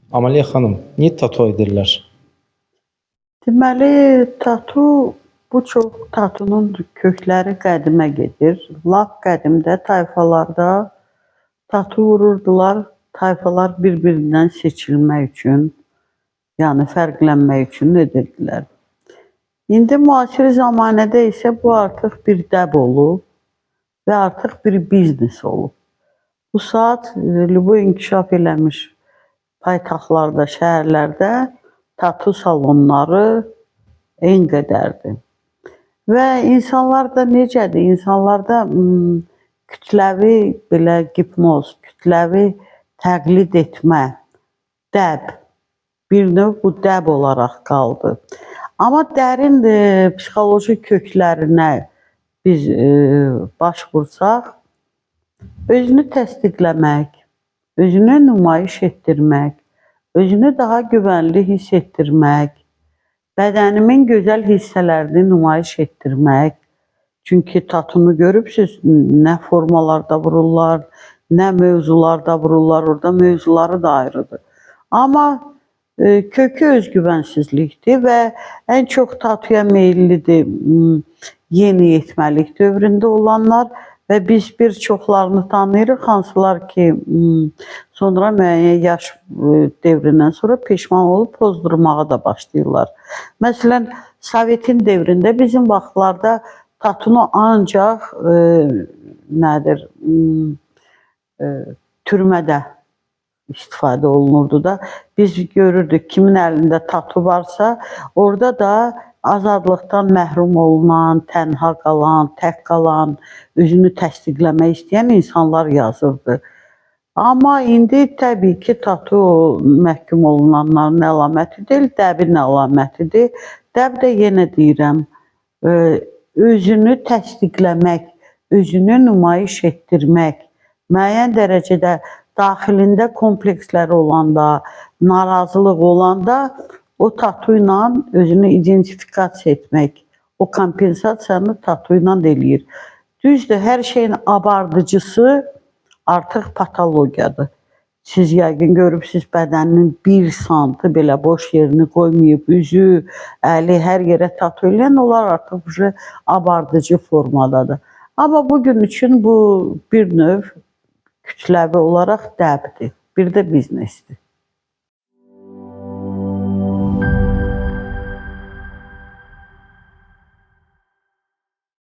Amaliya xanım, niyə tatu edirlər? Deməli, bu çox tatunun kökləri qədimə gedir. Lap qədimdə tayfalarda tatu vururdular. Tayfalar bir-birindən seçilmək üçün, yəni fərqlənmək üçün edirdilər. İndi müasir zamanədə isə bu artıq bir dəb olub və artıq bir biznes olub. Bu saat bu inkişaf eləmiş paytaxtlarda, şəhərlərdə tatu salonları eyni qədərdir. Və insanlar da necədir? İnsanlarda kütləvi belə hipnoz, kütləvi təqlid etmə, dəb, bir növ bu dəb olaraq qaldı. Amma dərin psixoloji köklərinə biz baş vursaq, özünü təsdiqləmək, özünü nümayiş etdirmək, özünü daha güvənli hiss etdirmək, bədənimin gözəl hissələrini nümayiş etdirmək. Çünki tatunu görübsünüz, nə formalarda vururlar, nə mövzularda vururlar, orada mövzuları da ayrıdır. Amma kökü özgüvənsizlikdir və ən çox tatuya meyillidir yeniyetməlik dövründə olanlar və biz bir çoxlarını tanıyırıq, hansılar ki, sonra müəyyən yaş devrindən sonra peşman olub pozdurmağa da başlayırlar. Məsələn, Sovetin devrində bizim vaxtlarda tatunu ancaq türmədə istifadə olunurdu da. Biz görürdük, kimin əlində tatu varsa, orada da azadlıqdan məhrum olunan, tənha qalan, tək qalan, özünü təsdiqləmək istəyən insanlar yazırdı. Amma indi təbii ki, tatu məhkum olunanların əlaməti deyil, dəbin əlamətidir. Dəb də yenə deyirəm, özünü təsdiqləmək, özünü nümayiş etdirmək, müəyyən dərəcədə daxilində kompleksləri olanda, narazılıq olanda o tatu ilə özünü identifikasiya etmək, o kompensasiyanı tatu ilə eləyir. Düzdür, hər şeyin abardıcısı artıq patologiyadır. Siz yəqin görübsünüz, bədəninin 1 santı belə boş yerini qoymayıb, üzü, əli hər yerə tatu eləyən, onlar artıq abardıcı formadadır. Amma bugün üçün bu bir növ kütləvi olaraq dəbdir, bir də biznesdir.